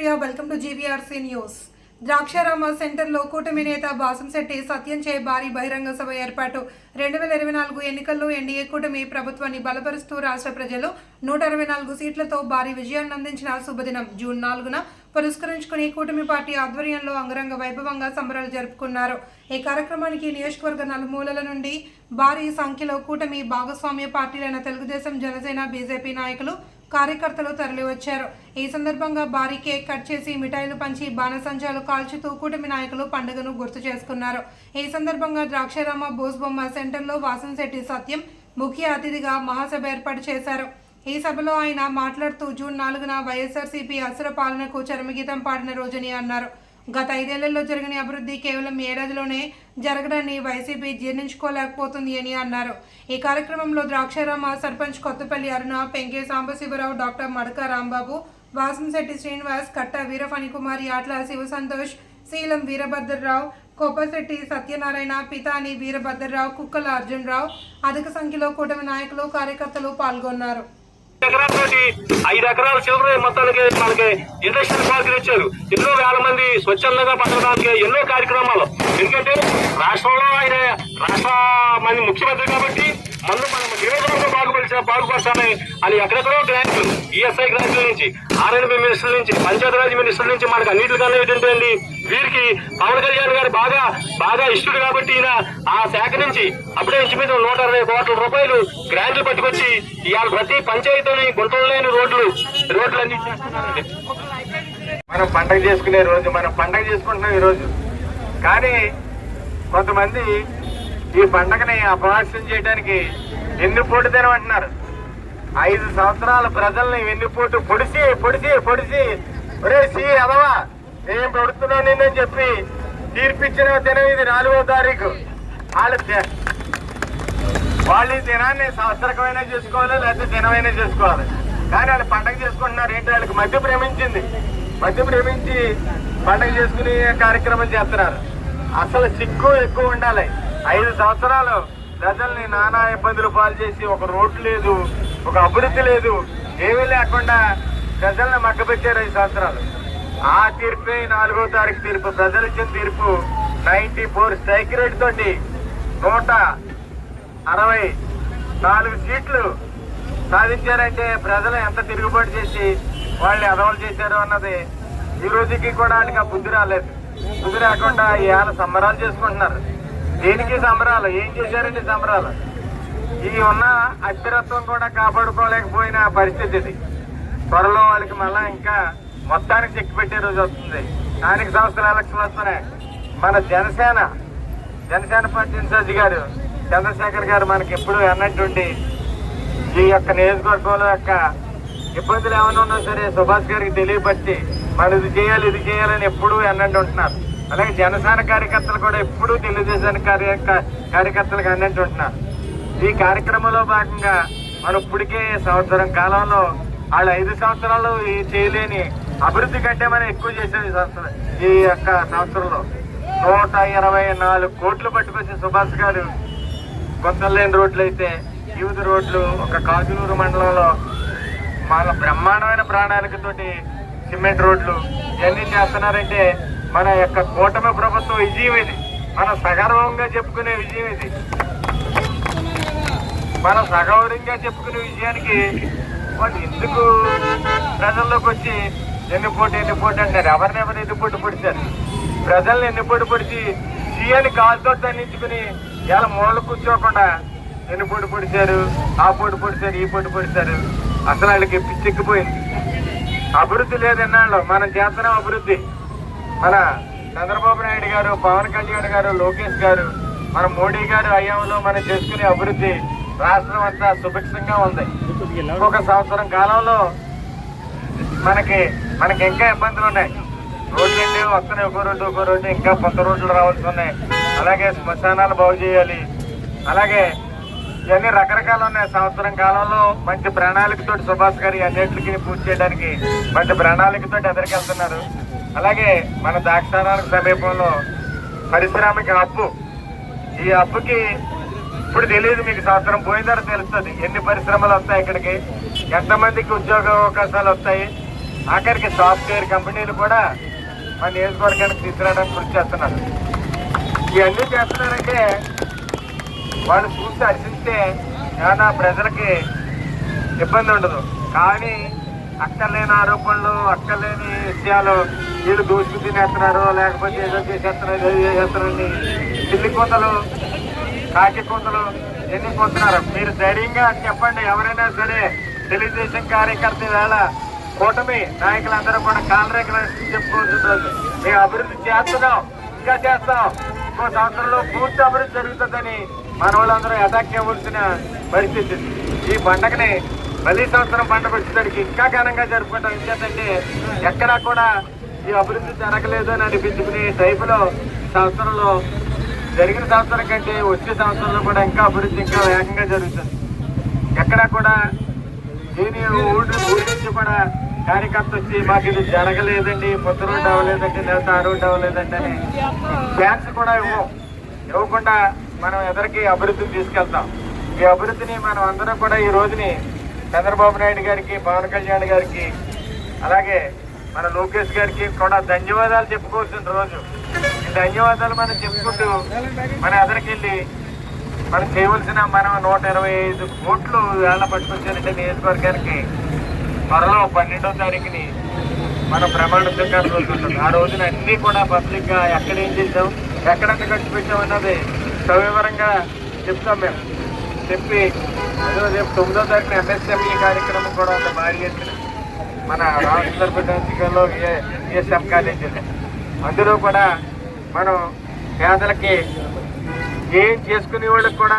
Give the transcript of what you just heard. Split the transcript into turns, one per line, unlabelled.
Surya, welcome to GVRC News. Draksharama సెంటర్లో కూటమి నేత బాసంశెట్టి సత్యంచే భారీ బహిరంగ సభ ఏర్పాటు. 2024 ఎన్నికల్లో ఎన్డీఏ కూటమి ప్రభుత్వాన్ని బలపరుస్తూ రాష్ట్ర ప్రజలు 164 సీట్లతో భారీ విజయాన్ని అందించిన శుభదినం జూన్ 4న పురస్కరించుకుని కూటమి పార్టీ ఆధ్వర్యంలో అంగరంగ వైభవంగా సంబరాలు జరుపుకున్నారు. ఈ కార్యక్రమానికి నియోజకవర్గ నలుమూలల నుండి భారీ సంఖ్యలో కూటమి భాగస్వామ్య పార్టీలైన తెలుగుదేశం, జనసేన, బీజేపీ నాయకులు, కార్యకర్తలు తరలివచ్చారు. ఈ సందర్భంగా భారీ కేక్ కట్ చేసి మిఠాయిలు పంచి బాణసంచాలు కాల్చుతూ కూటమి నాయకులు పండుగను గుర్తు చేసుకున్నారు. ఈ సందర్భంగా ద్రాక్షారామ బోస్బొమ్మ సెంటర్లో వాసంశెట్టి సత్యం ముఖ్య అతిథిగా మహాసభ ఏర్పాటు చేశారు. ఈ సభలో ఆయన మాట్లాడుతూ జూన్ 4న వైఎస్ఆర్సీపీ అసుర పాలనకు చరమగీతం పాడిన రోజని అన్నారు. గత 5 ఏళ్లలో జరిగిన అభివృద్ధి కేవలం ఏడాదిలోనే జరగడాన్ని వైసీపీ జీర్ణించుకోలేకపోతుంది అని అన్నారు. ఈ కార్యక్రమంలో ద్రాక్షారామ సర్పంచ్ కొత్తపల్లి అరుణ, పెంకే సాంబశివరావు, డాక్టర్ మడక రాంబాబు, వాసంశెట్టి శ్రీనివాస్, కట్ట వీరఫణికుమార్, యాట్ల శివ సంతోష్, శీలం వీరభద్రరావు, కొప్పశెట్టి సత్యనారాయణ, పితాని వీరభద్రరావు, కుక్కల అర్జున్ రావు, అధిక సంఖ్యలో కూటమి నాయకులు, కార్యకర్తలు పాల్గొన్నారు.
5 ఎకరాల చిల్లర మొత్తానికి మనకి ఇండస్ట్రియల్ పార్కులు ఇచ్చారు. ఎన్నో వేల మంది స్వచ్ఛందంగా బతకడానికి ఎన్నో కార్యక్రమాలు. ఎందుకంటే రాష్ట్రంలో ఆయన మంది ముఖ్యమంత్రి కాబట్టి మన నియోజకవర్గం బాగుపరచాలి అని ఎక్కడెక్కడో గ్రాంట్లు, ఈఎస్ఐ గ్రాంట్ల నుంచి, ఆర్ఎన్బి మినిస్టర్ నుంచి, పంచాయతీరాజ్ మినిస్టర్ నుంచి మనకు అన్నింటికన్నా ఏంటంటే వీరికి పవన్ కళ్యాణ్ గారు బాగా ఇష్టడు కాబట్టి ఈయన ఆ శాఖ నుంచి అప్పుడే ఇంచుమించు 120 కోట్ల రూపాయలు గ్రాంట్లు పట్టుకొచ్చి ఇవాళ ప్రతి పంచాయతీని గుంటలు లేని రోడ్లు అన్ని చేస్తున్నారండి. మనం పండగ చేసుకునే రోజు, మనం పండగ చేసుకుంటున్నాం ఈ రోజు. కానీ కొంతమంది ఈ పండగని అపహాస్యం చేయడానికి వెన్నుపోటు తినమంటున్నారు. 5 సంవత్సరాల ప్రజల్ని వెన్నుపోటు పొడిచి ఒరే సి అదవా నేను పడుతున్నాను నేనని చెప్పి తీర్పిచ్చిన దినం ఇది 4వ తారీఖు. వాళ్ళు ఈ దినాన్ని సంవత్సరకమైనా చేసుకోవాలి, లేకపోతే దినమైనా చేసుకోవాలి. కానీ వాళ్ళు పండగ చేసుకుంటున్నారు. ఏంటి, వాళ్ళకి మధ్య ప్రేమించి పండగ చేసుకునే కార్యక్రమం చేస్తున్నారు. అసలు సిగ్గు ఎక్కువ ఉండాలి. 5 సంవత్సరాలు ప్రజల్ని నానా ఇబ్బందులు పాలు చేసి ఒక రోడ్డు లేదు, ఒక అభివృద్ధి లేదు, ఏమీ లేకుండా ప్రజల్ని మగ్గబెట్టారు 5 సంవత్సరాలు. ఆ తీర్పే 4వ తారీఖు తీర్పు. ప్రజలు ఇచ్చిన తీర్పు 94 స్ట్రైక్ రేట్ తోటి 164 సీట్లు సాధించారంటే ప్రజలు ఎంత తిరుగుబాటు చేసి వాళ్ళని అదవలు చేశారు అన్నది ఈ రోజుకి కూడా వాళ్ళకి ఆ బుద్ధి రాలేదు. బుద్ధి రాకుండా ఇవాళ సంబరాలు చేసుకుంటున్నారు. దేనికి సంబరాలు? ఏం చేశారండి సంబరాలు? ఈ ఉన్న అస్థిరత్వం కూడా కాపాడుకోలేకపోయిన పరిస్థితి ఇది. త్వరలో వాళ్ళకి మళ్ళా ఇంకా మొత్తానికి చెక్ పెట్టే రోజు వస్తుంది. స్థానిక సంస్థల ఎలక్షన్ వస్తున్నాయి. మన జనసేన పార్టీ ఇన్ఛార్జి గారు చంద్రశేఖర్ గారు మనకి ఎప్పుడు అన్నట్టుండి ఈ యొక్క నియోజకవర్గంలో యొక్క ఇబ్బందులు ఏమైనా ఉన్నా సరే సుభాష్ గారికి తెలియపరిచి మనం ఇది చేయాలని ఎప్పుడూ అన్నట్టు ఉంటున్నారు. అలాగే జనసేన కార్యకర్తలు కూడా ఎప్పుడూ తెలుగుదేశం కార్యకర్తలకు అన్నట్టు ఉంటున్నారు. ఈ కార్యక్రమంలో భాగంగా మనం ఇప్పటికే సంవత్సరం కాలంలో వాళ్ళు 5 సంవత్సరాలు చేయలేని అభివృద్ధి కంటే మనం ఎక్కువ చేసాం ఈ యొక్క సంవత్సరంలో. 124 కోట్లు పట్టుకొచ్చిన సుభాష్ గారు కొంతలేని రోడ్లు అయితే, యూత్ రోడ్లు, ఒక కాజులూరు మండలంలో మన బ్రహ్మాండమైన ప్రణాళికతోటి సిమెంట్ రోడ్లు ఇవన్నీ చేస్తున్నారంటే మన యొక్క కూటమి ప్రభుత్వం విజయం ఇది. మనం సగర్వంగా చెప్పుకునే విజయం ఇది. మనం సగౌరవంగా చెప్పుకునే విజయానికి వాళ్ళు ఎందుకు ప్రజల్లోకి వచ్చి ఎన్నిపోటు అంటారు? ఎవరినెవరు ఎన్నిపోటు పొడిచారు? ప్రజల్ని ఎన్నిపోటు పొడిచి సీఎని కాలుతో దండించుకుని ఇలా మూలలు కూర్చోకుండా ఎన్నిపోటు పొడిచారు, ఆ పోటు పొడిచారు, ఈ పోటు పొడిచారు. అసలు వాళ్ళకి పిచ్చెక్కిపోయింది. అభివృద్ధి లేదన్నాళ్ళు. మనం చేస్తున్నాం అభివృద్ధి. మన చంద్రబాబు నాయుడు గారు, పవన్ కళ్యాణ్ గారు, లోకేష్ గారు, మన మోడీ గారు హయాంలో మనం చేసుకునే అభివృద్ధి రాష్ట్రం అంతా సుభిక్షంగా ఉంది. ఇంకొక సంవత్సరం కాలంలో మనకి ఇంకా ఇబ్బందులు ఉన్నాయి. రోడ్లు అండి వస్తున్నాయి, ఒక్కో రోడ్డు ఇంకా కొత్త రోడ్లు రావాల్సి ఉన్నాయి. అలాగే శ్మశానాలు బాగు చేయాలి. అలాగే ఇవన్నీ రకరకాలు ఉన్నాయి. సంవత్సరం కాలంలో మంచి ప్రణాళికతో సుభాష్ గారి అన్నింటికి పూర్తి చేయడానికి మంచి ప్రణాళికతో ఎదురుకెళ్తున్నారు. అలాగే మన ద్రాక్షారానికి సమీపంలో పారిశ్రామిక హబ్బు. ఈ హబ్బుకి ఇప్పుడు తెలియదు, మీకు సంవత్సరం పోయిన తర్వాత తెలుస్తుంది ఎన్ని పరిశ్రమలు వస్తాయి, ఇక్కడికి ఎంతమందికి ఉద్యోగ అవకాశాలు వస్తాయి, ఆఖరికి సాఫ్ట్వేర్ కంపెనీలు కూడా మన నియోజకవర్గానికి తీసుకురావడానికి కృషి చేస్తున్నారు. ఇవన్నీ చేస్తున్నారంటే వాళ్ళు చూసి హర్షిస్తే ఏమన్నా ప్రజలకి ఇబ్బంది ఉండదు. కానీ అక్కర్లేని ఆరోపణలు, అక్కర్లేని విషయాలు, వీళ్ళు దూసుకు తినేస్తున్నారు, లేకపోతే ఏదో చేసేస్తున్నారు, ఏదో చేసేస్తున్నారని చిల్లి కూతలు, కాకి కూతలు ఎన్ని పోతున్నారు. మీరు ధైర్యంగా చెప్పండి. ఎవరైనా సరే తెలుగుదేశం కార్యకర్త వేళ కూటమి నాయకులందరూ కూడా కాలరేఖలు చెప్పుకోవాల్సిన రోజు. మేము అభివృద్ధి చేస్తున్నాం, ఇంకా చేస్తాం, ఇంకో సంవత్సరంలో పూర్తి అభివృద్ధి జరుగుతుందని మన వాళ్ళందరూ యథాఖ్యవలసిన పరిస్థితి. ఈ పండగని మళ్ళీ సంవత్సరం పండుగ వచ్చేసరికి ఇంకా ఘనంగా జరుపుకుంటాం. ఎందుకంటే ఎక్కడా కూడా ఈ అభివృద్ధి జరగలేదు అని అనిపించుకునే టైపులో సంవత్సరంలో జరిగిన సంవత్సరం కంటే వచ్చే సంవత్సరంలో కూడా ఇంకా అభివృద్ధి ఇంకా వేగంగా జరుగుతుంది. ఎక్కడా కూడా దీని ఊరి నుంచి కూడా కార్యకర్త వచ్చి మాకు ఇది జరగలేదండి, కొత్త రోడ్డు అవ్వలేదండి, లేదా ఆ రోడ్డు అవ్వలేదండి అని ఛాన్స్ కూడా ఇవ్వకుండా మనం ఎదరికి అభివృద్ధిని తీసుకెళ్తాం. ఈ అభివృద్ధిని మనం అందరం కూడా ఈ రోజుని చంద్రబాబు నాయుడు గారికి, పవన్ కళ్యాణ్ గారికి, అలాగే మన లోకేష్ గారికి కూడా ధన్యవాదాలు చెప్పుకోవాల్సిన రోజు. ఈ ధన్యవాదాలు మనం చెప్పుకుంటూ మన ఎదరికెళ్ళి మనం చేయవలసిన మనం 125 కోట్లు వేళ పట్టుకొచ్చారంటే నియోజకవర్గానికి త్వరలో 12వ తారీఖుని మనం ప్రమాణ స్వీకారం రోజు ఉంటుంది. ఆ రోజున అన్నీ కూడా పబ్లిక్గా ఎక్కడ ఏం చేసాం, ఎక్కడెక్కడ ఖర్చు పెట్టాం అన్నది సవివరంగా చెప్తాం. మేము చెప్పి రేపు 9వ తారీఖున ఎంఎస్ఎంఈ కార్యక్రమం కూడా ఉంది భారీ ఎత్తున మన రామచంద్రపేట జిల్లాలో ఈఎస్ఎం కాలేజీలో. అందులో కూడా మనం పేదలకి ఏం చేసుకునే వాళ్ళకి కూడా